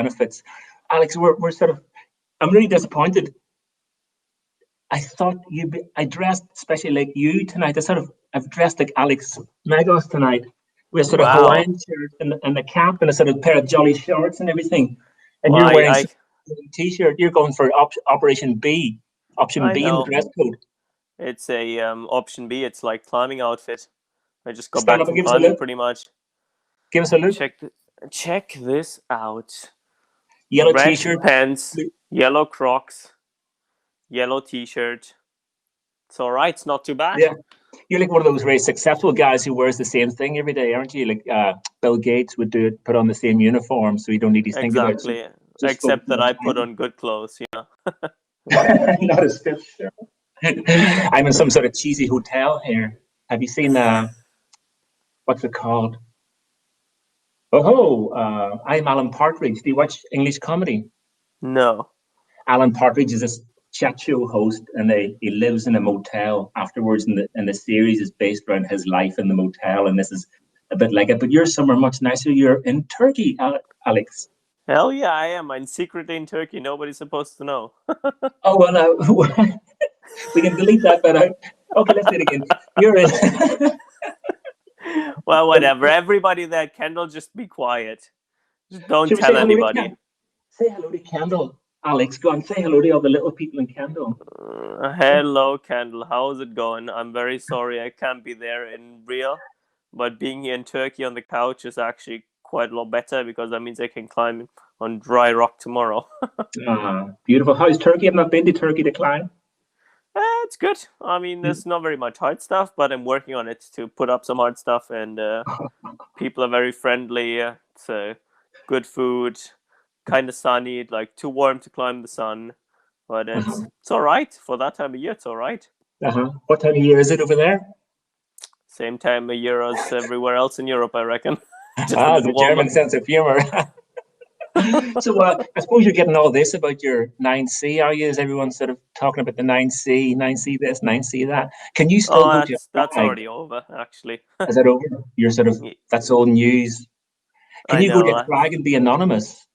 benefits. Alex, we're sort of, I'm really disappointed. I thought I dressed especially like you tonight. I've dressed like Alex Megos tonight with a sort of Wow. Hawaiian shirt and a cap and a sort of pair of jolly shorts and everything. And Well, you're wearing I a t-shirt. You're going for Operation B, option B in the know. dress code. It's a option B. It's like climbing outfit. I just got Stand back up and from give us a climbing look. pretty much. Give us a look. Check this out. Yellow Red t-shirt. pants, yellow Crocs, yellow t-shirt. It's all right. It's not too bad. Yeah. You're like one of those very successful guys who wears the same thing every day, aren't you? Like Bill Gates would do it, put on the same uniform, so you don't need to think about it. Exactly. Just Except focus that on I put on good clothes, Not a stiff shirt. I'm in some sort of cheesy hotel here. Have you seen what's it called? I'm Alan Partridge. Do you watch English comedy? No. Alan Partridge is this chat show host, and he lives in a motel afterwards. And the series is based around his life in the motel, and this is a bit like it. But you're somewhere much nicer. You're in Turkey, Alex. Hell yeah, I am. I'm secretly in Turkey. Nobody's supposed to know. Oh well, no. We can delete that bit out. Okay, let's do it again. You're in. Well, whatever. Everybody there, Kendall, just be quiet. Just don't Should we tell say hello to anybody. Say hello to Kendall. Alex, go on, say hello to all the little people in Kendall. Hello, Kendall. How's it going? I'm very sorry I can't be there in real, but being here in Turkey on the couch is actually quite a lot better because that means I can climb on dry rock tomorrow. Beautiful. How's Turkey? I've not been to Turkey to climb. It's good. I mean, there's not very much hard stuff, but I'm working on it to put up some hard stuff, and people are very friendly. It's good food, kind of sunny, like too warm to climb the sun, but it's all right for that time of year. It's all right. What time of year is it over there? Same time of year as everywhere else in Europe, I reckon. The German sense of humor. So I suppose you're getting all this about your 9C, are you? Is everyone sort of talking about the 9C, 9C this, 9C that? Can you still go to that's already over, actually. Is that over? You're sort of, that's old news. Can you go to Prague and be anonymous,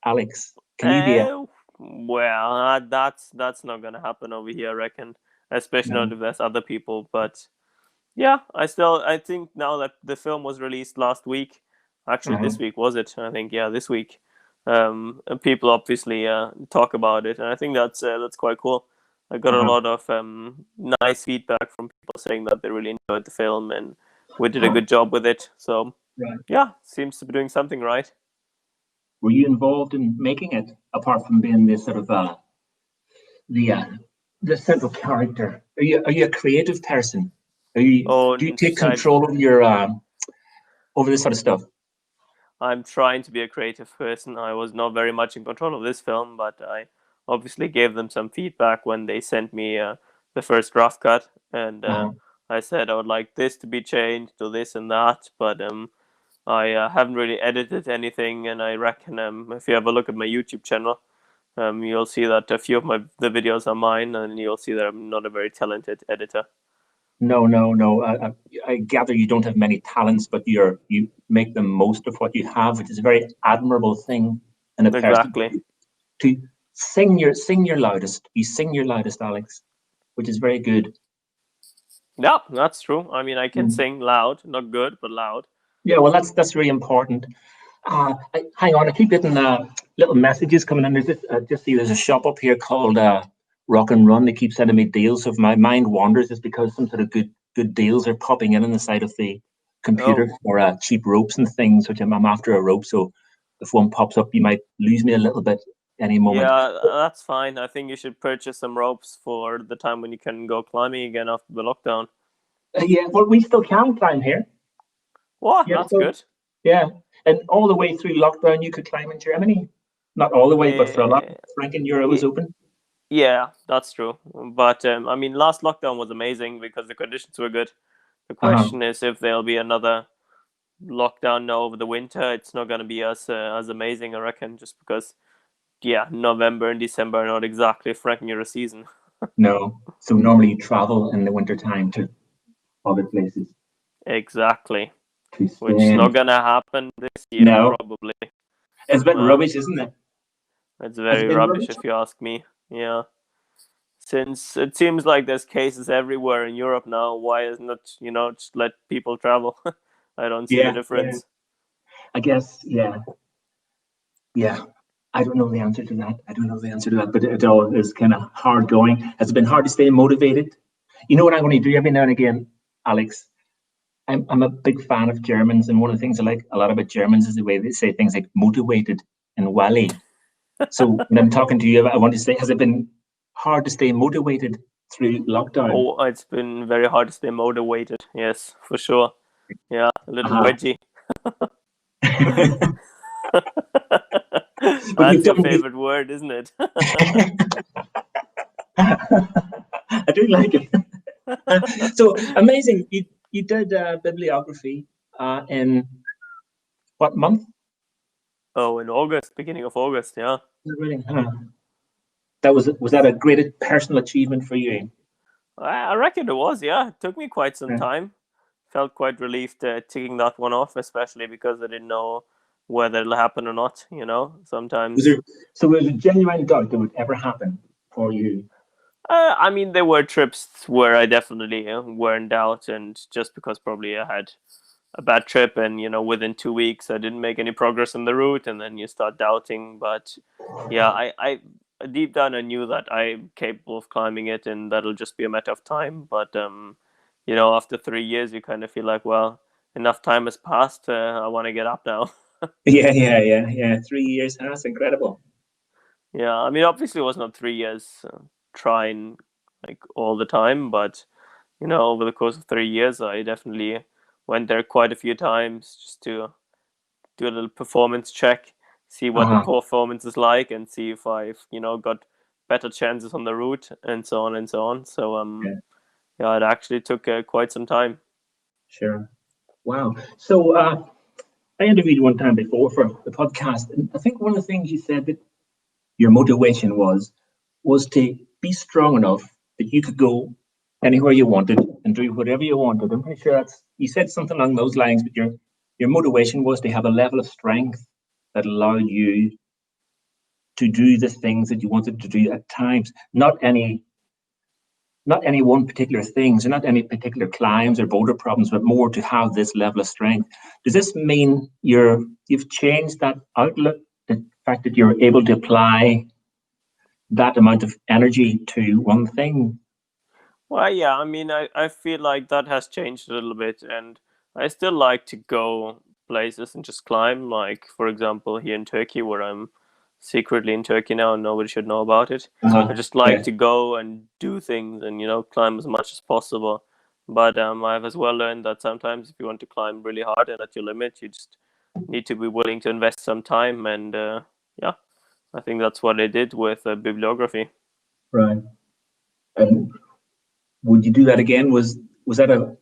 Alex? Can you be well, that's not going to happen over here, I reckon. Especially not if there's other people. But yeah, I think now that the film was released last week, actually this week, was it? I think, yeah, this week. People obviously talk about it, and I think that's quite cool. I got a lot of nice feedback from people saying that they really enjoyed the film and we did a good job with it. So yeah, seems to be doing something right. Were you involved in making it, apart from being this sort of the central character? Are you a creative person? Do you take control of your over this sort of stuff? I'm trying to be a creative person. I was not very much in control of this film, but I obviously gave them some feedback when they sent me the first draft cut, and I said I would like this to be changed to this and that, but I haven't really edited anything, and I reckon if you have a look at my YouTube channel, you'll see that a few of the videos are mine, and you'll see that I'm not a very talented editor. No. I gather you don't have many talents, but you make the most of what you have, which is a very admirable thing in a person. To sing your loudest. You sing your loudest, Alex, which is very good. Yeah, that's true. I mean, I can sing loud, not good, but loud. Yeah, well, that's really important. Hang on, I keep getting little messages coming in. There's a shop up here called Rock and Run. They keep sending me deals. So if my mind wanders, it's because some sort of good deals are popping in on the side of the computer for cheap ropes and things, which I'm after a rope. So if one pops up, you might lose me a little bit any moment. Yeah, that's fine. I think you should purchase some ropes for the time when you can go climbing again after the lockdown. Yeah, well, we still can climb here. What? Yeah, that's good. Yeah, and all the way through lockdown, you could climb in Germany. Not all the way, but for a lot. Franken Europe was open. Yeah, that's true. But I mean, last lockdown was amazing because the conditions were good. The question is if there'll be another lockdown now over the winter. It's not going to be as amazing, I reckon, just because, November and December are not exactly Franken Euro season. No, so normally you travel in the winter time to other places. Exactly, which is not going to happen this year, probably. It's a bit Well, rubbish, isn't it? it's Has it very been rubbish rubbish? if you ask me. Yeah. Since it seems like there's cases everywhere in Europe now, why isn't it, just let people travel? I don't see the Yeah, yeah. difference. I guess, yeah, yeah. I don't know the answer to that. I don't know the answer to that, but it all is kind of hard going. Has it been hard to stay motivated? You know what I want to do every now and again, Alex? I'm a big fan of Germans, and one of the things I like a lot about Germans is the way they say things like motivated and Wally. So when I'm talking to you, I want to say, has it been hard to stay motivated through lockdown? Oh, it's been very hard to stay motivated. Yes, for sure. Yeah, a little Uh-huh. wedgie. But That's your favorite word, isn't it? I do like it. So amazing. You did bibliography in what month? Oh, in August, beginning of August, yeah. Really? That was that a great personal achievement for you? I reckon it was, yeah. It took me quite some Yeah. time. Felt quite relieved ticking that one off, especially because I didn't know whether it'll happen or not, Was sometimes. there was a genuine doubt that would ever happen for you? I mean, there were trips where I definitely were in doubt, and just because probably I had a bad trip, and within 2 weeks I didn't make any progress on the route, and then you start doubting. But yeah, I deep down I knew that I'm capable of climbing it, and that'll just be a matter of time. But after 3 years, you kind of feel like, well, enough time has passed. I want to get up now. Yeah. 3 years. That's incredible. Yeah, I mean, obviously it was not 3 years trying like all the time, but over the course of 3 years, I definitely went there quite a few times just to do a little performance check, see what the Uh-huh. performance is like, and see if I've got better chances on the route, and so on and so on. So Yeah, yeah, it actually took quite some time. sure. Wow. So I interviewed you one time before for the podcast, and I think one of the things you said that your motivation was to be strong enough that you could go anywhere you wanted and do whatever you wanted. I'm pretty sure you said something along those lines, but your motivation was to have a level of strength that allowed you to do the things that you wanted to do at times, not any one particular things or not any particular climbs or boulder problems, but more to have this level of strength. Does this mean you've changed that outlook, the fact that you're able to apply that amount of energy to one thing? Well, yeah, I mean, I feel like that has changed a little bit, and I still like to go places and just climb. Like, for example, here in Turkey, where I'm secretly in Turkey now, and nobody should know about it. I just like Yeah. to go and do things and climb as much as possible. But I've as well learned that sometimes if you want to climb really hard and at your limit, you just need to be willing to invest some time. And yeah, I think that's what I did with bibliography. Right. And would you do that again? Was that a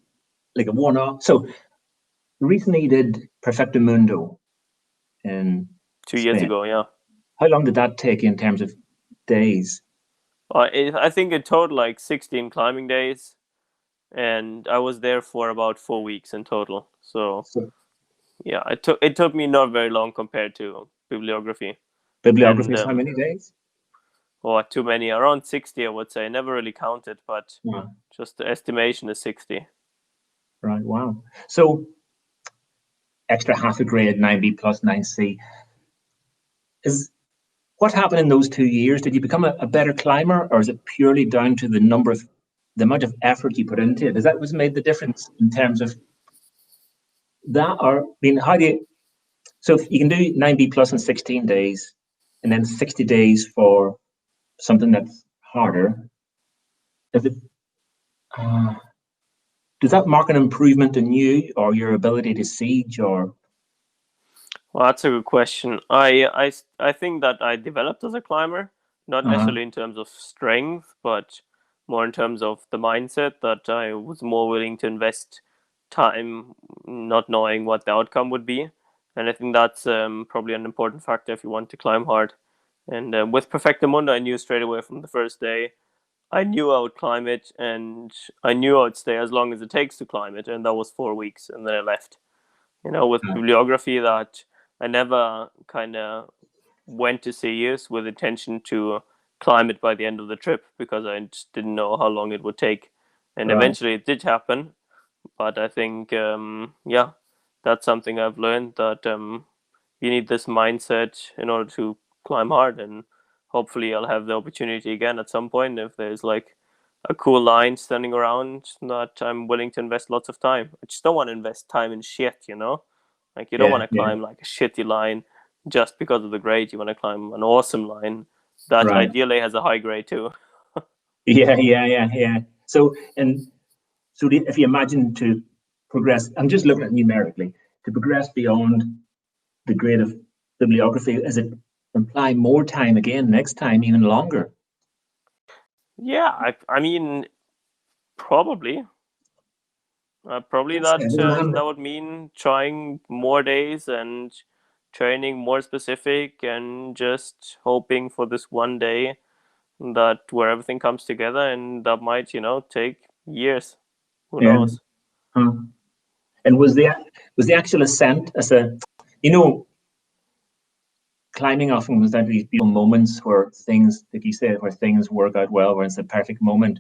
one-off? So recently you did Perfecto Mundo in 2 years Spain. ago, yeah. How long did that take you in terms of days? I think in total like 16 climbing days, and I was there for about 4 weeks in total. So So yeah, it took me not very long compared to bibliography. bibliography And is how many days? too many, around 60, I would say. Never really counted, but Yeah. just the estimation is 60. Right. Wow. So extra half a grade, 9B plus 9C. Is what happened in those 2 years? Did you become a better climber, or is it purely down to the amount of effort you put into it? Is that what's made the difference in terms of that? Or I mean, how do you? So if you can do 9B plus in 16 days, and then 60 days for something that's harder, is it? Uh, does that mark an improvement in you or your ability to siege? Or Well, that's a good question. I think that I developed as a climber, not uh, necessarily in terms of strength, but more in terms of the mindset that I was more willing to invest time not knowing what the outcome would be. And I think that's probably an important factor if you want to climb hard. And with Perfecto Mundo, I knew straight away from the first day, I knew I would climb it, and I knew I would stay as long as it takes to climb it. And that was 4 weeks, and then I left. With bibliography, that I never kind of went to Ceuse with intention to climb it by the end of the trip, because I just didn't know how long it would take. And Right. eventually it did happen. But I think, yeah, that's something I've learned, that you need this mindset in order to climb hard. And hopefully I'll have the opportunity again at some point if there's like a cool line standing around that I'm willing to invest lots of time. I just don't want to invest time in shit, you know? Like, you don't want to climb like a shitty line just because of the grade. You want to climb an awesome line that Right. ideally has a high grade too. Yeah. So if you imagine to progress, I'm just looking at numerically, to progress beyond the grade of bibliography, is it imply more time again next time, even longer? Yeah, I mean, probably. Probably that would mean trying more days and training more specific, and just hoping for this one day that where everything comes together, and that might, take years. Who knows? Huh. And was the actual ascent as a, climbing often was that these beautiful moments where things, like you said, where things work out well, where it's a perfect moment.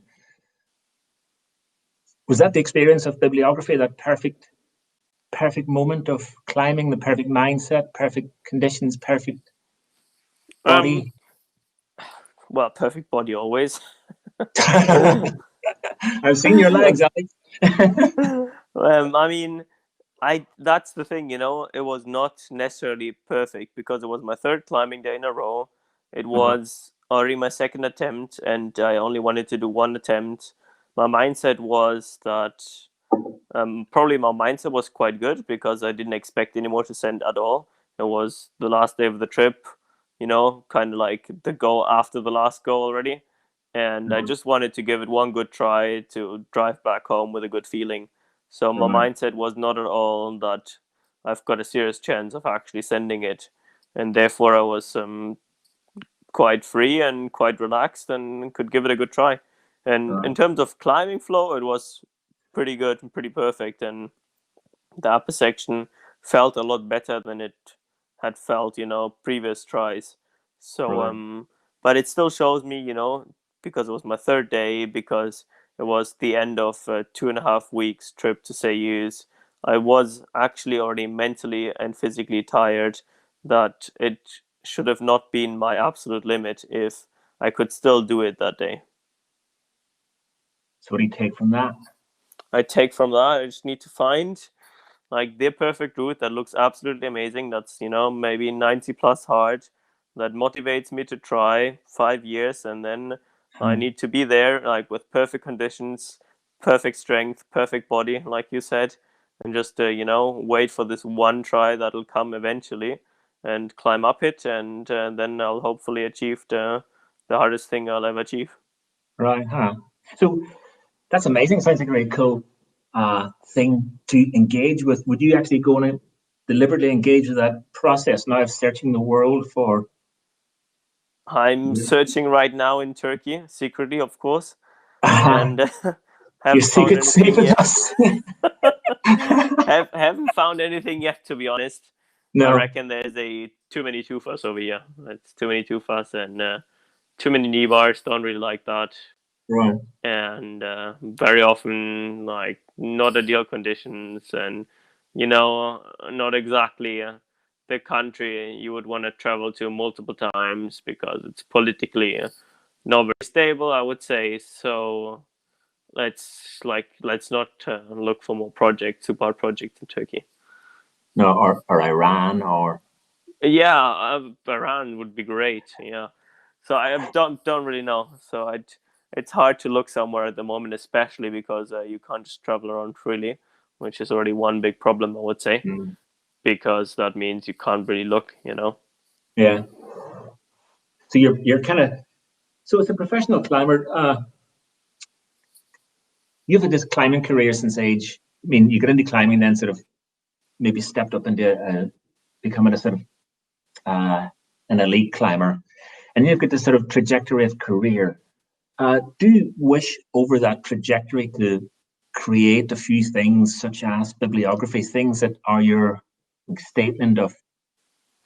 Was that the experience of bibliography, that perfect moment of climbing, the perfect mindset, perfect conditions, perfect body? Well, perfect body always. I've seen your legs, Alex. I mean, that's the thing, it was not necessarily perfect because it was my third climbing day in a row. It was already my second attempt, and I only wanted to do one attempt. My mindset was that probably my mindset was quite good, because I didn't expect any more to send at all. It was the last day of the trip, kind of like the go after the last go already. And I just wanted to give it one good try to drive back home with a good feeling. So my mindset was not at all that I've got a serious chance of actually sending it. And therefore I was quite free and quite relaxed and could give it a good try. And in terms of climbing flow, it was pretty good and pretty perfect. And the upper section felt a lot better than it had felt, previous tries. So, but it still shows me, because it was my third day, because it was the end of a 2.5 weeks trip to Ceuse, I was actually already mentally and physically tired, that it should have not been my absolute limit if I could still do it that day. So what do you take from that? I take from that, I just need to find like the perfect route that looks absolutely amazing, that's maybe 90 plus hard, that motivates me to try 5 years, and then I need to be there like with perfect conditions, perfect strength, perfect body, like you said, and just wait for this one try that'll come eventually, and climb up it, and then I'll hopefully achieve the hardest thing I'll ever achieve. Right, so that's amazing. Sounds like a very cool thing to engage with. Would you actually go and deliberately engage with that process now of searching the world for? I'm searching right now in Turkey, secretly, of course, and haven't found anything yet. Haven't found anything yet, to be honest. No. I reckon there's too many tufas over here. It's too many tufas, and too many knee bars. Don't really like that. Right. And very often, like, not ideal conditions, and not exactly the country you would want to travel to multiple times, because it's politically not very stable, I would say. So let's not look for more support projects in Turkey. No, or Iran, or yeah, Iran would be great. Yeah, so I don't really know. So it's hard to look somewhere at the moment, especially because you can't just travel around freely, which is already one big problem, I would say, because that means you can't really look. Yeah. So you're kind of, so as a professional climber, you've had this climbing career since age. I mean, you got into climbing, then sort of maybe stepped up into becoming a sort of an elite climber, and you've got this sort of trajectory of career. Do you wish over that trajectory to create a few things such as bibliography, things that are your statement of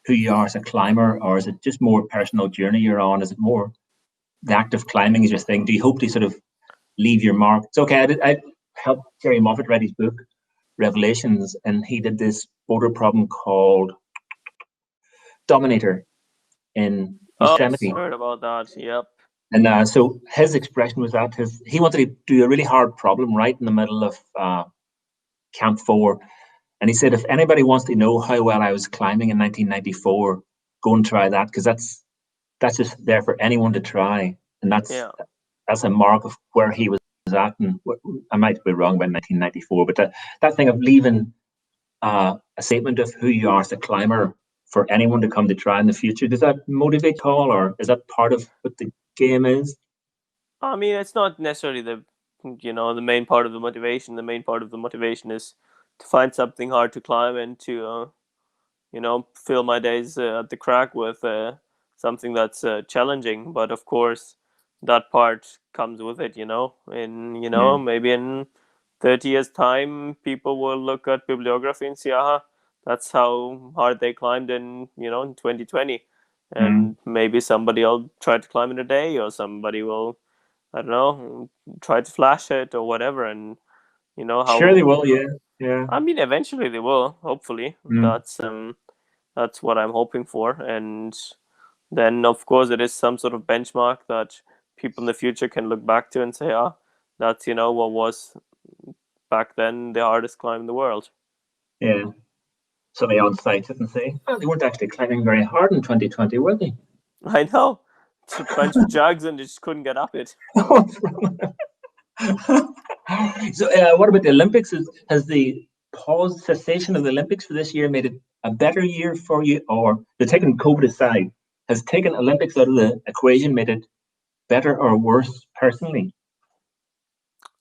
who you are as a climber, or is it just more personal journey you're on? Is it more the act of climbing is your thing? Do you hope to sort of leave your mark? It's okay. I helped Jerry Moffat write his book, Revelations, and he did this border problem called Dominator in Yosemite. Heard about that. Yep. And so his expression was that he wanted to do a really hard problem right in the middle of Camp 4. And he said, if anybody wants to know how well I was climbing in 1994, go and try that, because that's just there for anyone to try. And that's a mark of where he was at. And I might be wrong about 1994, but that thing of leaving a statement of who you are as a climber for anyone to come to try in the future, does that motivate at all, or is that part of what the game is? I mean, it's not necessarily the main part of the motivation. The main part of the motivation is to find something hard to climb and to fill my days at the crack with something that's challenging. But of course, that part comes with it. Maybe in 30 years' time, people will look at bibliography and see, that's how hard they climbed in 2020. And maybe somebody will try to climb in a day, or somebody will, I don't know, try to flash it or whatever. And how. Sure, they will. Yeah. I mean, eventually they will. Hopefully, that's what I'm hoping for. And then, of course, it is some sort of benchmark that people in the future can look back to and say, that's what was back then the hardest climb in the world. Yeah. Somebody on site didn't say, they weren't actually climbing very hard in 2020, were they? I know. It's a bunch of jugs and they just couldn't get up it. So what about the Olympics? Has the cessation of the Olympics for this year made it a better year for you? Or, taking COVID aside, has taking Olympics out of the equation made it better or worse personally?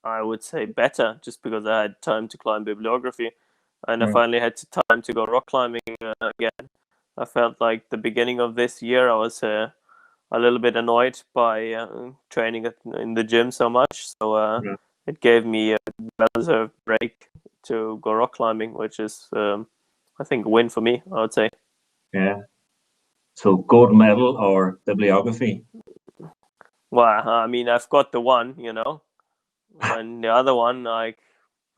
I would say better, just because I had time to climb bibliography. And I finally had time to go rock climbing again. I felt like the beginning of this year, I was a little bit annoyed by training in the gym so much. So it gave me a well-deserved break to go rock climbing, which is, I think, a win for me, I would say. Yeah. So gold medal or bibliography? Well, I mean, I've got the one, and the other one, I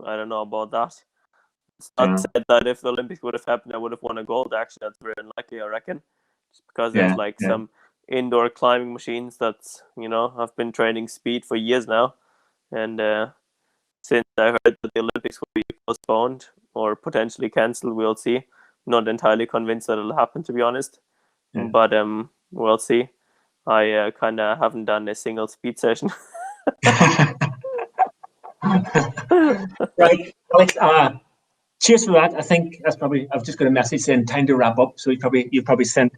don't know about that. It's not said that if the Olympics would have happened, I would have won a gold. Actually, that's very unlikely, I reckon. Just because there's some indoor climbing machines that, I've been training speed for years now. And since I heard that the Olympics will be postponed or potentially cancelled, we'll see. Not entirely convinced that it'll happen, to be honest. Yeah. But we'll see. I kind of haven't done a single speed session. Right, Alex. Cheers for that. I think that's probably. I've just got a message saying time to wrap up. So you probably sent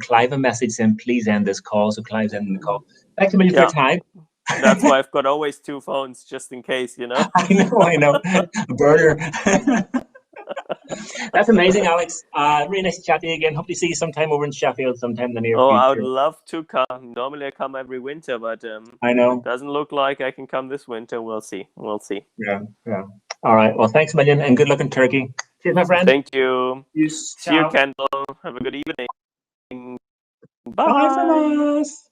Clive a message saying please end this call. So Clive's ending the call. Thanks a million for your time. That's why I've got always two phones just in case, I know. A burner. That's amazing, Alex. Really nice to chat to you again. Hope to see you sometime over in Sheffield sometime in the near future. I would love to come. Normally I come every winter, but I know. It doesn't look like I can come this winter. We'll see. Yeah. All right. Well, thanks a million and good luck in Turkey. Cheers, my friend. Thank you. See you, Kendall. Have a good evening. Bye. Bye from us.